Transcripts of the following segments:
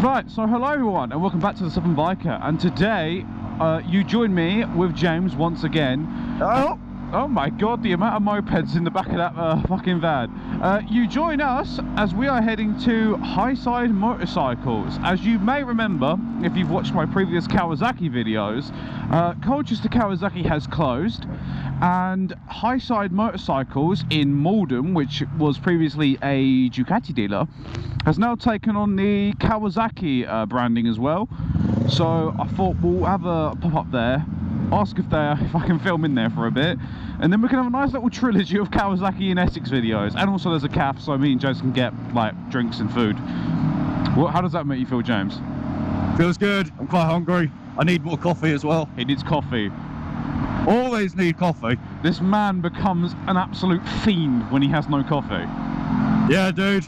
Right, so hello everyone and welcome back to the Southern Biker, and today you join me with James once again. Oh my god, the amount of mopeds in the back of that fucking van. You join us as we are heading to Hyside Motorcycles. As you may remember, if you've watched my previous Kawasaki videos, Colchester Kawasaki has closed, and Hyside Motorcycles in Maldon, which was previously a Ducati dealer, has now taken on the Kawasaki branding as well. So I thought we'll have a pop up there, ask if I can film in there for a bit, and then we can have a nice little trilogy of Kawasaki and Essex videos. And also there's a Café, so me and James can get like drinks and food. How does that make you feel, James? Feels good. I'm quite hungry. I need more coffee as well. He needs coffee. Always need coffee. This man becomes an absolute fiend when he has no coffee. Yeah, dude.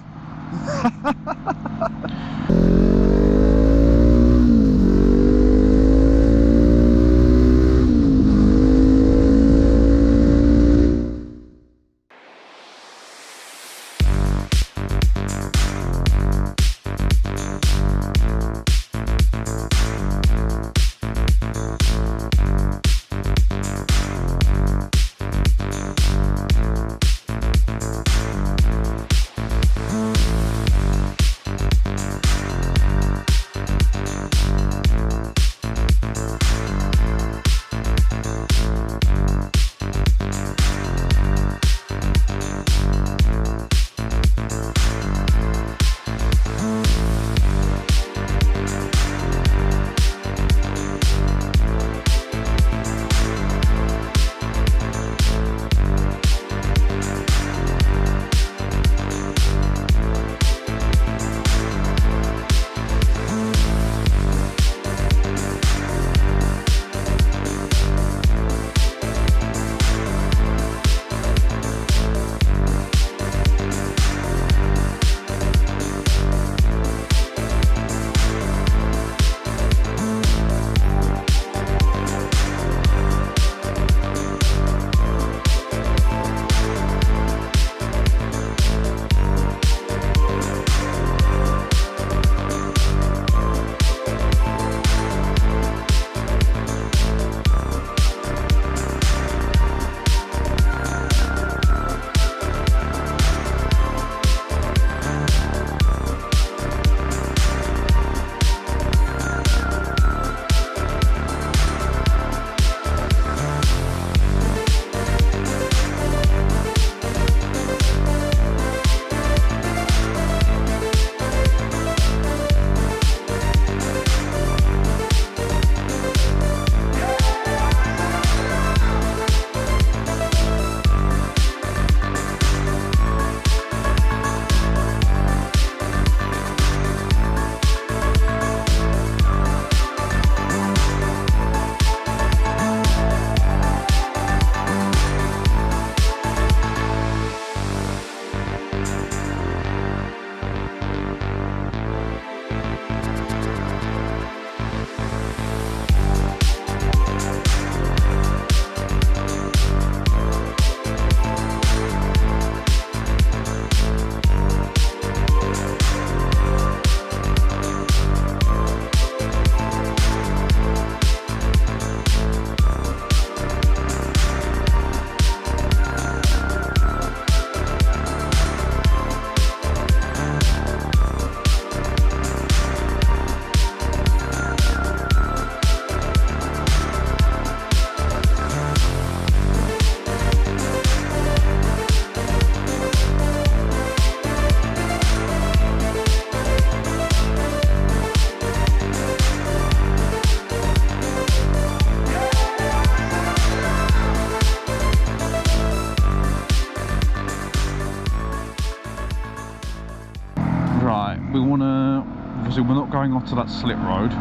Obviously we're not going onto that slip road.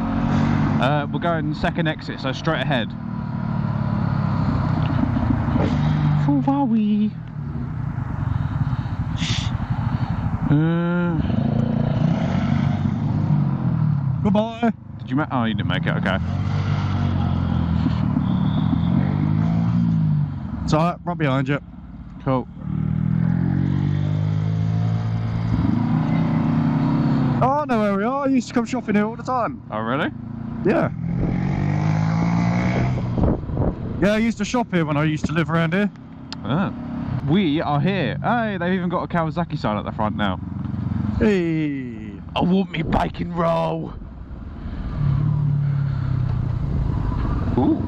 We're going second exit, so straight ahead. Who are we? Goodbye. Did you make? Oh, you didn't make it. Okay. It's alright, right behind you. Cool. Oh, I know where area. I used to come shopping here all the time. Oh, really? Yeah. Yeah, I used to shop here when I used to live around here. Ah. We are here. Hey, they've even got a Kawasaki sign at the front now. Hey. I want me bike and roll. Ooh.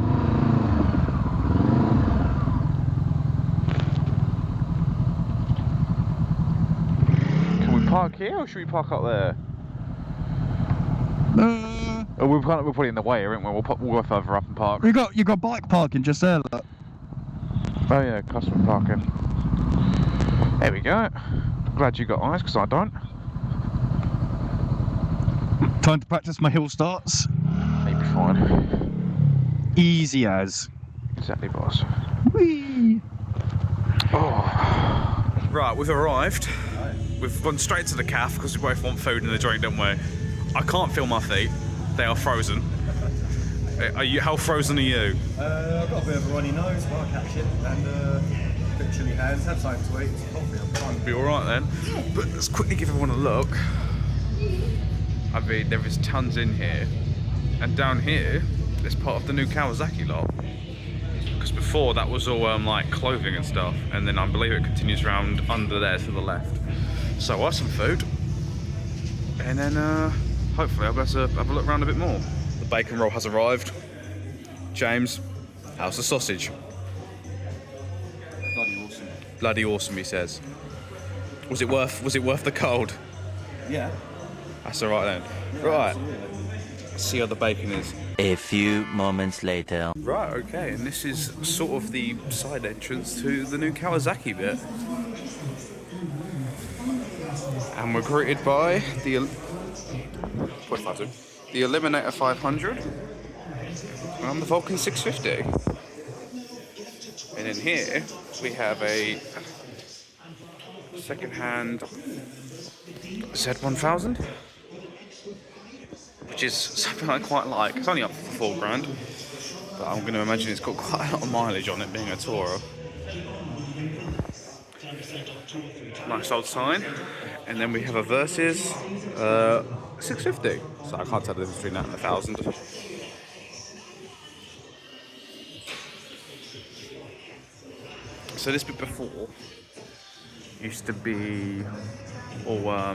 Can we park here or should we park up there? Oh, we're probably in the way, aren't we? We'll go further up and park. You got bike parking just there. Look. Oh yeah, customer parking. There we go. Glad you got eyes, because I don't. Time to practice my hill starts. Maybe fine. Easy as. Exactly, boss. Whee! Oh. Right, we've arrived. We've gone straight to the Café because we both want food in the joint, don't we? I can't feel my feet. They are frozen. Are you? How frozen are you? I've got a bit of a runny nose, but I'll catch it. And a bit of chilly hands. Have something to eat. Hopefully I'm fine. Be all right then. But let's quickly give everyone a look. I mean, there is tons in here, and down here, there's part of the new Kawasaki lot. Because before that was all like clothing and stuff, and then I believe it continues around under there to the left. So I have some food, and then hopefully I'll be able to have a look around a bit more. The bacon roll has arrived. James, how's the sausage? Bloody awesome. Bloody awesome, he says. Was it worth the cold? Yeah. That's alright then. Yeah, Right. absolutely. Let's see how the bacon is. A few moments later. Right, okay, and this is sort of the side entrance to the new Kawasaki bit. And we're greeted by the Eliminator 500 and the Vulcan 650. And in here we have a second-hand Z1000, which is something I quite like. It's only up for £4,000, but I'm going to imagine it's got quite a lot of mileage on it, being a Tourer. Nice old sign. And then we have a Versus 650. So I can't tell the difference between that and 1,000. So this bit before used to be all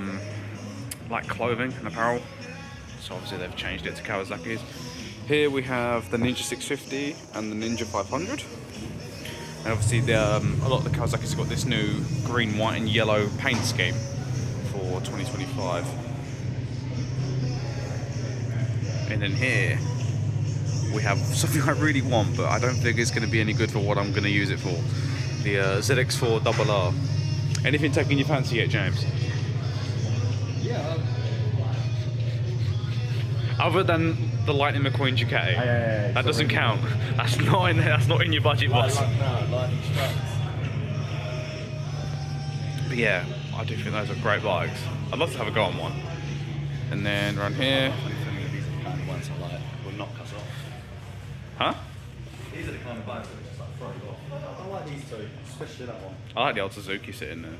like clothing and apparel. So obviously they've changed it to Kawasaki's. Here we have the Ninja 650 and the Ninja 500. And obviously a lot of the Kawasaki's have got this new green, white and yellow paint scheme for 2025. And then here we have something I really want, but I don't think it's going to be any good for what I'm going to use it for. The ZX4 RR. Anything taking your fancy yet, James? Yeah. Other than the Lightning McQueen Ducati. Yeah. That doesn't count. That's not in there. That's not in your budget, boss. Lightning strikes. But yeah, I do think those are great bikes. I'd love to have a go on one. And then around here. These are the kind of ones I like. Will knock us off. Huh? These are the kind of bikes that just like throw you off. I like these two, especially that one. I like the old Suzuki sitting there.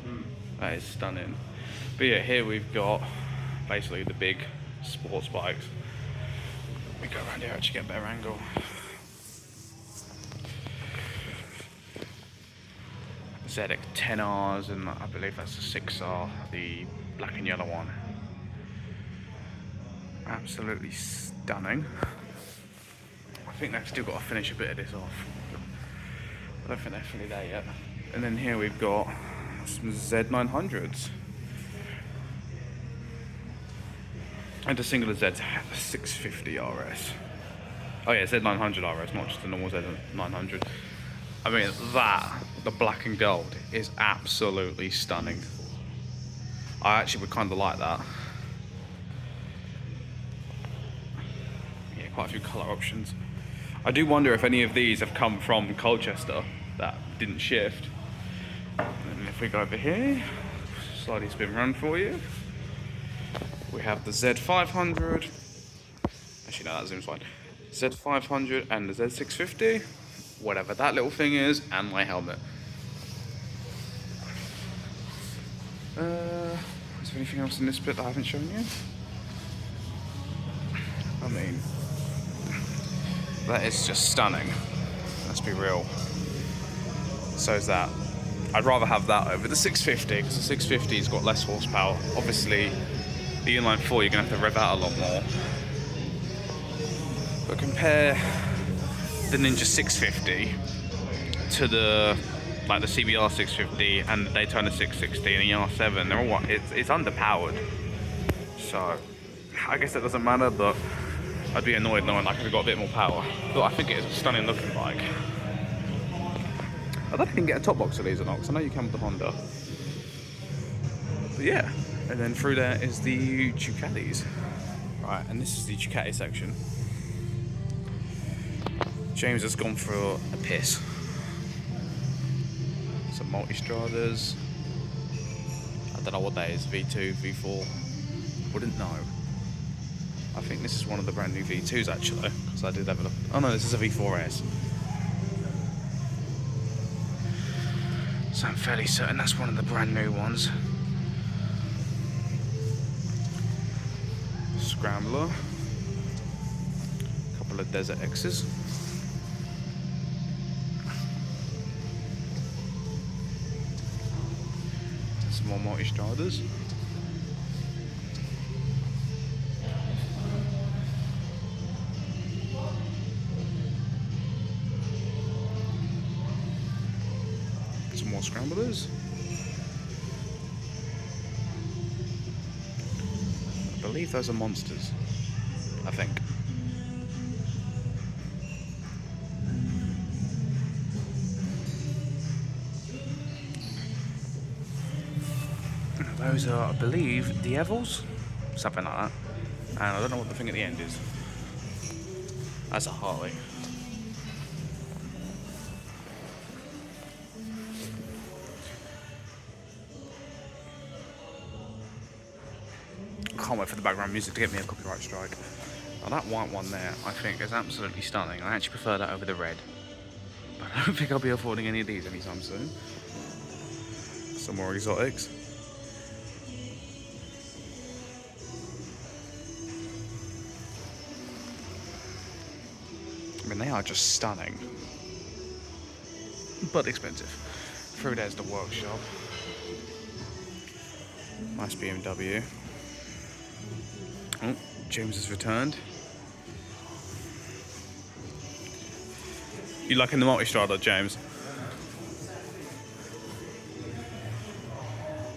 That is stunning. But yeah, here we've got basically the big sports bikes. Let me go around here, actually get a better angle. ZX 10Rs, and I believe that's the 6R, the black and yellow one. Absolutely stunning. I think they've still got to finish a bit of this off. I don't think they're fully there yet. And then here we've got some Z900s. And a single Z650 RS. Oh yeah, Z900 RS, not just the normal Z900. I mean, the black and gold, is absolutely stunning. I actually would kind of like that. Yeah, quite a few colour options. I do wonder if any of these have come from Colchester that didn't shift. And if we go over here, slightly spin round for you. We have the Z500. Actually, no, that zooms fine. Z500 and the Z650. Whatever that little thing is, and my helmet. Is there anything else in this bit that I haven't shown you? I mean, that is just stunning. Let's be real. So is that. I'd rather have that over the 650 because the 650's got less horsepower. Obviously, the inline 4 you're gonna have to rev out a lot more. But compare the Ninja 650 to the CBR 650 and the Daytona 660 and the R7. They're all it's underpowered. So I guess that doesn't matter, but I'd be annoyed knowing I could have got a bit more power. But I think it's a stunning looking bike. I don't know if you can get a top box of these or not, because I know you can with the Honda. But yeah, and then through there is the Ducatis. Right, and this is the Ducati section. James has gone for a piss. Some multi-stradas. I don't know what that is, V2, V4. Wouldn't know. I think this is one of the brand new V2s actually, because I did have a look. Oh no, this is a V4S. So I'm fairly certain that's one of the brand new ones. Scrambler. A couple of Desert X's. Some more multi-stradas. Some more scramblers. I believe those are monsters. I think. Those are, I believe, the Evels? Something like that. And I don't know what the thing at the end is. That's a Harley. Can't wait for the background music to get me a copyright strike. Now that white one there, I think is absolutely stunning. I actually prefer that over the red. But I don't think I'll be affording any of these anytime soon. Some more exotics. I mean, they are just stunning. But expensive. Through there's the workshop. Nice BMW. Oh, James has returned. You liking the multi-strada, James?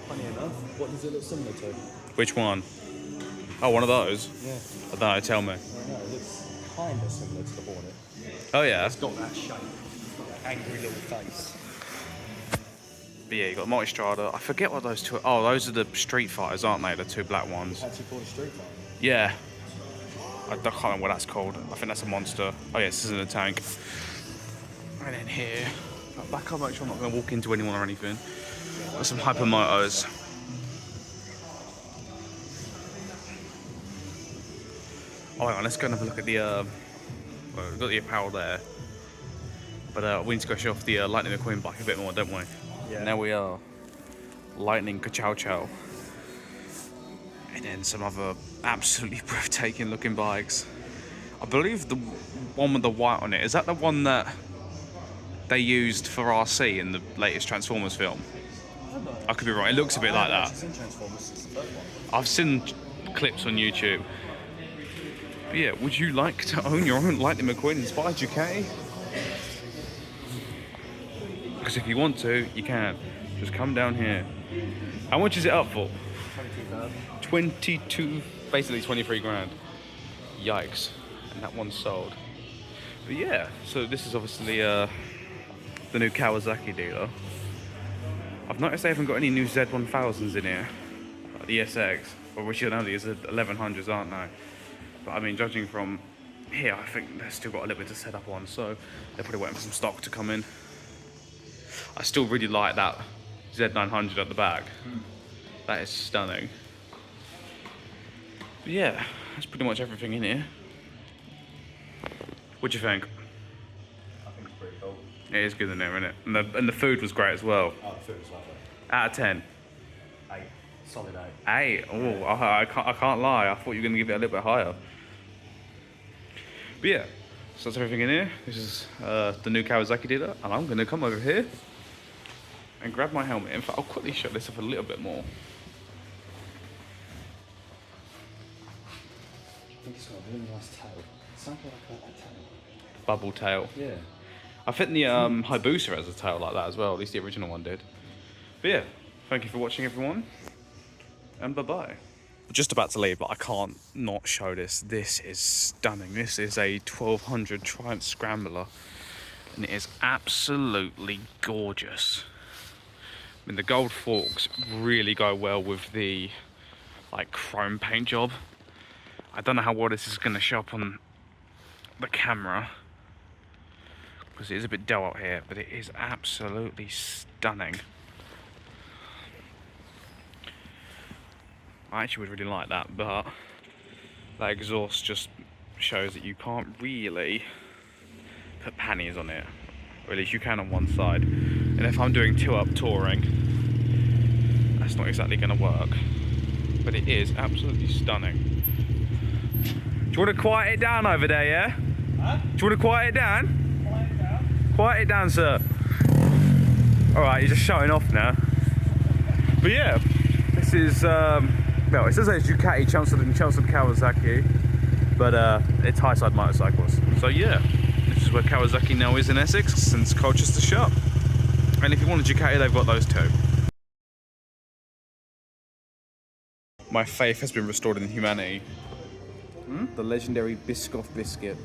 Funny enough, what does it look similar to? Which one? Oh, one of those? Yeah. I don't know, tell me. I don't know, it looks kind of similar to the Hornet. Oh yeah? It's got that shape. It's got that angry little face. But yeah, you got multi-strada. I forget what those two are. Oh, those are the Street Fighters, aren't they? The two black ones. Actually called a Street Fighter. Yeah. I can't remember what that's called. I think that's a monster. Oh yeah, this isn't a tank. And then here, back up, make sure I'm not going to walk into anyone or anything. Got some Hypermotos. Oh, hang on, let's go and have a look at the, well, we've got the apparel there. But we need to go show off the Lightning McQueen bike a bit more, don't we? Yeah. And there we are. Lightning Ka-Chow Chow. And then some other absolutely breathtaking looking bikes. I believe the one with the white on it, is that the one that they used for RC in the latest Transformers film? I could be wrong, it looks a bit like that. I've seen clips on YouTube. But yeah, would you like to own your own Lightning McQueen inspired Ducati? Because if you want to, you can. Just come down here. How much is it up for? 22, basically 23 grand. Yikes. And that one's sold. But yeah, so this is obviously the new Kawasaki dealer. I've noticed they haven't got any new Z1000s in here. The Essex, or which you know these are 1100s, aren't they? But I mean, judging from here, I think they've still got a little bit to set up on, so they're probably waiting for some stock to come in. I still really like that Z900 at the back. That is stunning. But yeah, that's pretty much everything in here. What do you think? I think it's pretty cool. It is good in there, isn't it? And the food was great as well. Oh, the food was lovely. Out of 10. 8. Solid 8. 8. Oh, I can't lie. I thought you were going to give it a little bit higher. But yeah, so that's everything in here. This is the new Kawasaki dealer, and I'm gonna come over here and grab my helmet. In fact, I'll quickly show this off a little bit more. I think it's got a really nice tail. Something like that tail. Bubble tail. Yeah. I think the Hayabusa has a tail like that as well, at least the original one did. But yeah, thank you for watching everyone, and bye-bye. Just about to leave, but I can't not show this. This is stunning. This is a 1200 Triumph Scrambler, and it is absolutely gorgeous. I mean, the gold forks really go well with the like chrome paint job. I don't know how well this is going to show up on the camera because it is a bit dull out here, but it is absolutely stunning. I actually would really like that, but that exhaust just shows that you can't really put panniers on it, or at least you can on one side. And if I'm doing two-up touring, that's not exactly going to work. But it is absolutely stunning. Do you want to quiet it down over there, yeah? Huh? Do you want to quiet it down? Quiet it down? Quiet it down, sir. Alright, you're just showing off now. But yeah, this is... well, it says it's Ducati, Chelmsford and Chelmsford Kawasaki, but it's Hyside Motorcycles. So yeah, this is where Kawasaki now is in Essex, since Colchester shop. And if you want a Ducati, they've got those too. My faith has been restored in humanity. The legendary Biscoff biscuit.